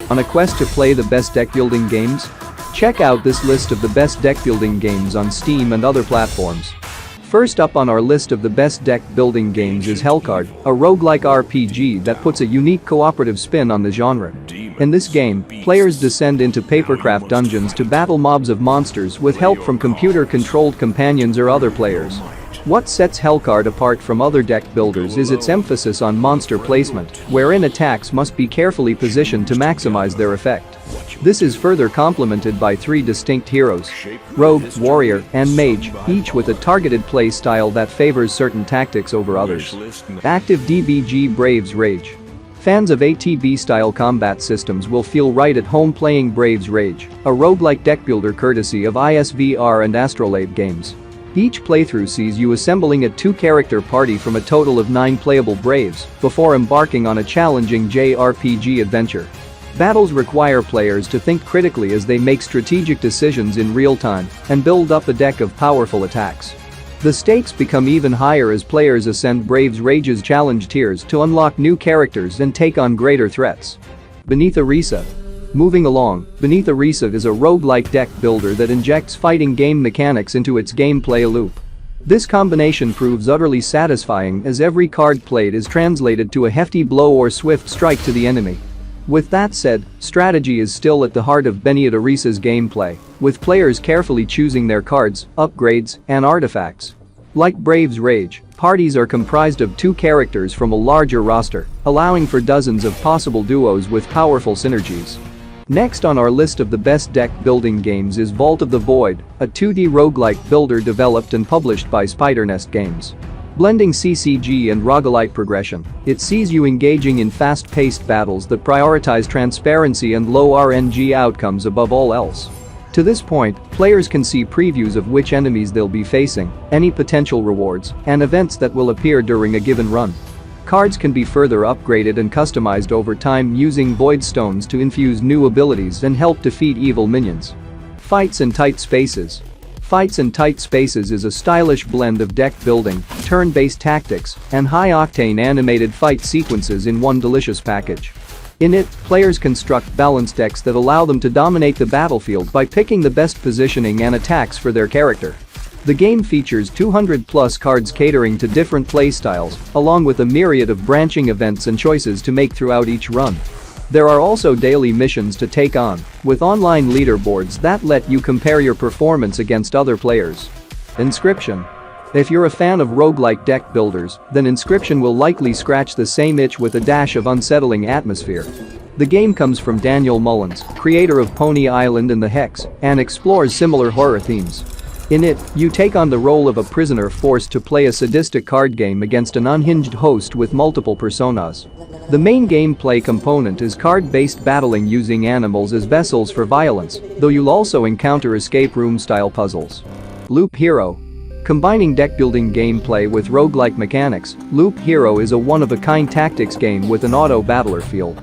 On a quest to play the best deck building games? Check out this list of the best deck building games on Steam and other platforms. First up on our list of the best deck building games is HELLCARD, a roguelike RPG that puts a unique cooperative spin on the genre. In this game, players descend into papercraft dungeons to battle mobs of monsters with help from computer-controlled companions or other players. What sets HELLCARD apart from other deck builders is its emphasis on monster placement, wherein attacks must be carefully positioned to maximize their effect. This is further complemented by 3 distinct heroes: Rogue, Warrior, and Mage, each with a targeted play style that favors certain tactics over others. Active DBG Braves Rage. Fans of ATB-style combat systems will feel right at home playing Braves Rage, a roguelike deck builder courtesy of ISVR and Astrolabe games. Each playthrough sees you assembling a 2-character party from a total of 9 playable Braves before embarking on a challenging JRPG adventure. Battles require players to think critically as they make strategic decisions in real time and build up a deck of powerful attacks. The stakes become even higher as players ascend Braves Rage's challenge tiers to unlock new characters and take on greater threats. Beneath Oresa. Moving along, Beneath Oresa is a roguelike deck builder that injects fighting game mechanics into its gameplay loop. This combination proves utterly satisfying as every card played is translated to a hefty blow or swift strike to the enemy. With that said, strategy is still at the heart of Beneath Oresa's gameplay, with players carefully choosing their cards, upgrades, and artifacts. Like Braves Rage, parties are comprised of 2 characters from a larger roster, allowing for dozens of possible duos with powerful synergies. Next on our list of the best deck building games is Vault of the Void, a 2D roguelike builder developed and published by Spidernest Games. Blending CCG and roguelite progression, it sees you engaging in fast-paced battles that prioritize transparency and low RNG outcomes above all else. To this point, players can see previews of which enemies they'll be facing, any potential rewards, and events that will appear during a given run. Cards can be further upgraded and customized over time using void stones to infuse new abilities and help defeat evil minions. Fights in Tight Spaces. Fights in Tight Spaces is a stylish blend of deck building, turn-based tactics, and high-octane animated fight sequences in one delicious package. In it, players construct balanced decks that allow them to dominate the battlefield by picking the best positioning and attacks for their character. The game features 200+ cards catering to different playstyles, along with a myriad of branching events and choices to make throughout each run. There are also daily missions to take on, with online leaderboards that let you compare your performance against other players. Inscryption. If you're a fan of roguelike deck builders, then Inscryption will likely scratch the same itch with a dash of unsettling atmosphere. The game comes from Daniel Mullins, creator of Pony Island and The Hex, and explores similar horror themes. In it, you take on the role of a prisoner forced to play a sadistic card game against an unhinged host with multiple personas. The main gameplay component is card-based battling using animals as vessels for violence, though you'll also encounter escape room-style puzzles. Loop Hero. Combining deck-building gameplay with roguelike mechanics, Loop Hero is a one-of-a-kind tactics game with an auto-battler feel.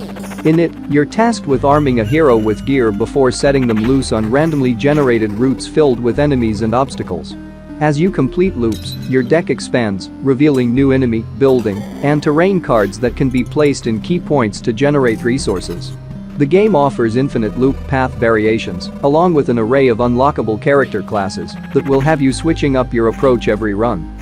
In it, you're tasked with arming a hero with gear before setting them loose on randomly generated routes filled with enemies and obstacles. As you complete loops, your deck expands, revealing new enemy, building, and terrain cards that can be placed in key points to generate resources. The game offers infinite loop path variations, along with an array of unlockable character classes that will have you switching up your approach every run.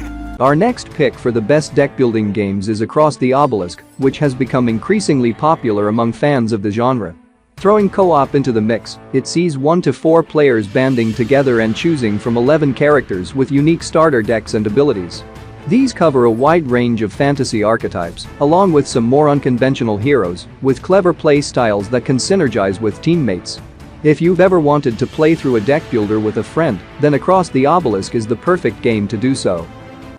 Our next pick for the best deck-building games is Across the Obelisk, which has become increasingly popular among fans of the genre. Throwing co-op into the mix, it sees 1 to 4 players banding together and choosing from 11 characters with unique starter decks and abilities. These cover a wide range of fantasy archetypes, along with some more unconventional heroes, with clever play styles that can synergize with teammates. If you've ever wanted to play through a deck builder with a friend, then Across the Obelisk is the perfect game to do so.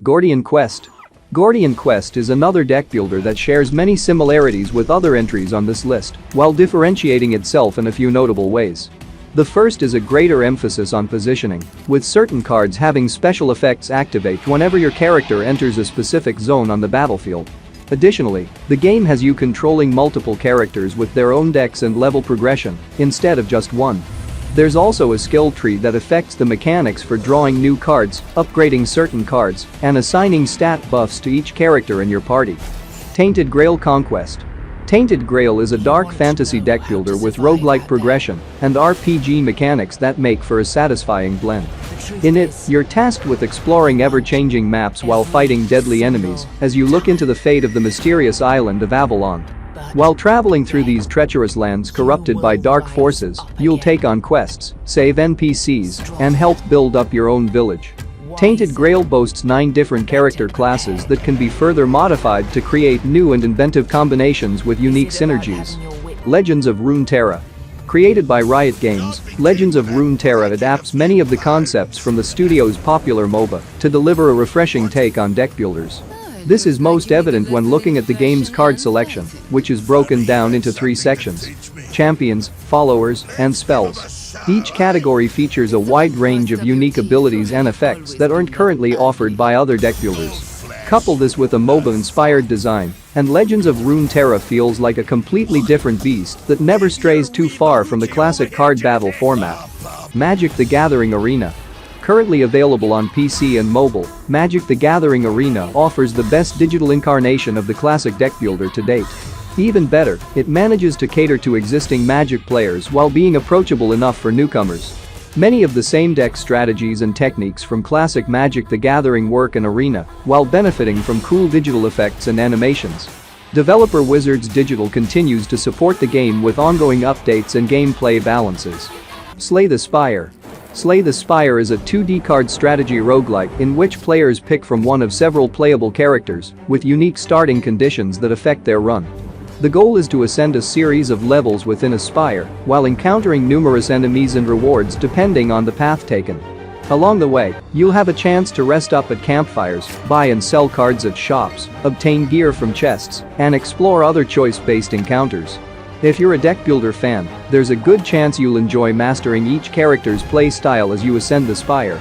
Gordian Quest. Gordian Quest is another deck builder that shares many similarities with other entries on this list, while differentiating itself in a few notable ways. The first is a greater emphasis on positioning, with certain cards having special effects activate whenever your character enters a specific zone on the battlefield. Additionally, the game has you controlling multiple characters with their own decks and level progression, instead of just one. There's also a skill tree that affects the mechanics for drawing new cards, upgrading certain cards, and assigning stat buffs to each character in your party. Tainted Grail Conquest. Tainted Grail is a dark fantasy deck builder with roguelike progression and RPG mechanics that make for a satisfying blend. In it, you're tasked with exploring ever-changing maps while fighting deadly enemies as you look into the fate of the mysterious island of Avalon. While traveling through these treacherous lands corrupted by dark forces, you'll take on quests, save NPCs, and help build up your own village. Tainted Grail boasts 9 different character classes that can be further modified to create new and inventive combinations with unique synergies. Legends of Runeterra. Created by Riot Games, Legends of Runeterra adapts many of the concepts from the studio's popular MOBA to deliver a refreshing take on deck builders. This is most evident when looking at the game's card selection, which is broken down into 3 sections: champions, followers, and spells. Each category features a wide range of unique abilities and effects that aren't currently offered by other deck builders. Couple this with a MOBA-inspired design, and Legends of Runeterra feels like a completely different beast that never strays too far from the classic card battle format. Magic: The Gathering Arena. Currently available on PC and mobile, Magic: The Gathering Arena offers the best digital incarnation of the classic deck builder to date. Even better, it manages to cater to existing Magic players while being approachable enough for newcomers. Many of the same deck strategies and techniques from classic Magic: The Gathering work in Arena, while benefiting from cool digital effects and animations. Developer Wizards Digital continues to support the game with ongoing updates and gameplay balances. Slay the Spire. Slay the Spire is a 2D card strategy roguelike in which players pick from one of several playable characters with unique starting conditions that affect their run. The goal is to ascend a series of levels within a spire while encountering numerous enemies and rewards depending on the path taken. Along the way, you'll have a chance to rest up at campfires, buy and sell cards at shops, obtain gear from chests, and explore other choice-based encounters. If you're a deck builder fan, there's a good chance you'll enjoy mastering each character's playstyle as you ascend the spire.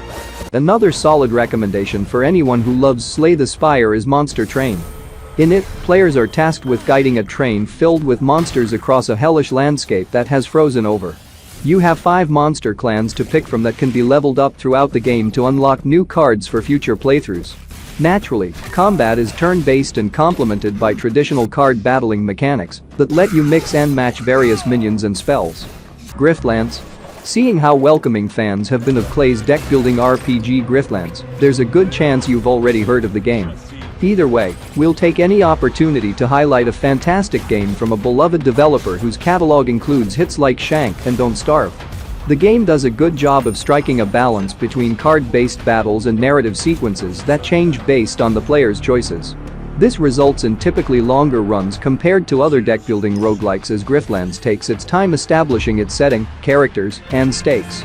Another solid recommendation for anyone who loves Slay the Spire is Monster Train. In it, players are tasked with guiding a train filled with monsters across a hellish landscape that has frozen over. You have 5 monster clans to pick from that can be leveled up throughout the game to unlock new cards for future playthroughs. Naturally, combat is turn-based and complemented by traditional card battling mechanics that let you mix and match various minions and spells. Griftlands. Seeing how welcoming fans have been of Clay's deck-building RPG Griftlands, there's a good chance you've already heard of the game. Either way, we'll take any opportunity to highlight a fantastic game from a beloved developer whose catalog includes hits like Shank and Don't Starve. The game does a good job of striking a balance between card-based battles and narrative sequences that change based on the player's choices. This results in typically longer runs compared to other deck-building roguelikes as Griftlands takes its time establishing its setting, characters, and stakes.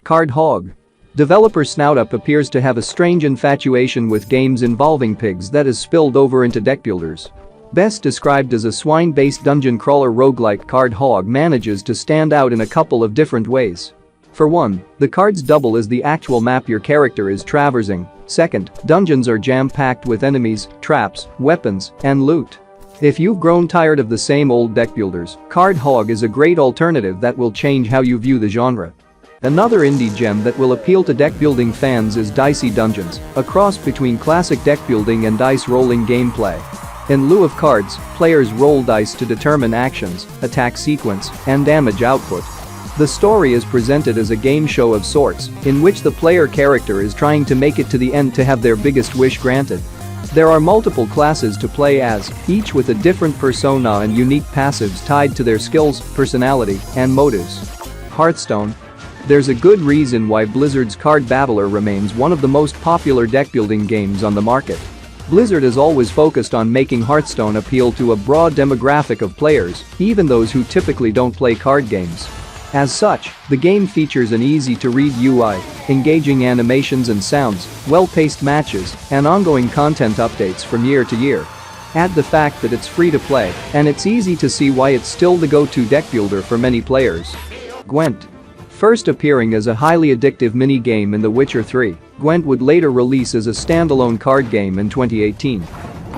Card Hog. Developer Snoutup appears to have a strange infatuation with games involving pigs that has spilled over into deck builders. Best described as a swine-based dungeon crawler roguelike, Card Hog manages to stand out in a couple of different ways. For one, the cards double as the actual map your character is traversing. Second, dungeons are jam-packed with enemies, traps, weapons, and loot. If you've grown tired of the same old deck builders, Card Hog is a great alternative that will change how you view the genre. Another indie gem that will appeal to deck-building fans is Dicey Dungeons, a cross between classic deck-building and dice-rolling gameplay. In lieu of cards, players roll dice to determine actions, attack sequence, and damage output. The story is presented as a game show of sorts, in which the player character is trying to make it to the end to have their biggest wish granted. There are multiple classes to play as, each with a different persona and unique passives tied to their skills, personality, and motives. Hearthstone. There's a good reason why Blizzard's Card Battler remains one of the most popular deck-building games on the market. Blizzard has always focused on making Hearthstone appeal to a broad demographic of players, even those who typically don't play card games. As such, the game features an easy-to-read UI, engaging animations and sounds, well-paced matches, and ongoing content updates from year to year. Add the fact that it's free to play, and it's easy to see why it's still the go-to deck builder for many players. Gwent. First appearing as a highly addictive mini-game in The Witcher 3, Gwent would later release as a standalone card game in 2018.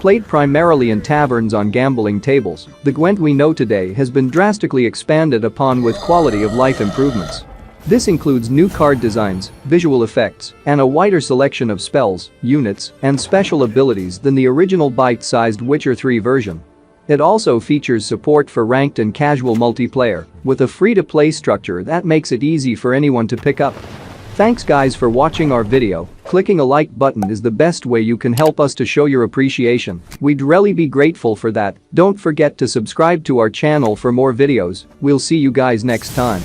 Played primarily in taverns on gambling tables, the Gwent we know today has been drastically expanded upon with quality-of-life improvements. This includes new card designs, visual effects, and a wider selection of spells, units, and special abilities than the original bite-sized Witcher 3 version. It also features support for ranked and casual multiplayer, with a free-to-play structure that makes it easy for anyone to pick up. Thanks guys for watching our video. Clicking a like button is the best way you can help us to show your appreciation. We'd really be grateful for that. Don't forget to subscribe to our channel for more videos. We'll see you guys next time.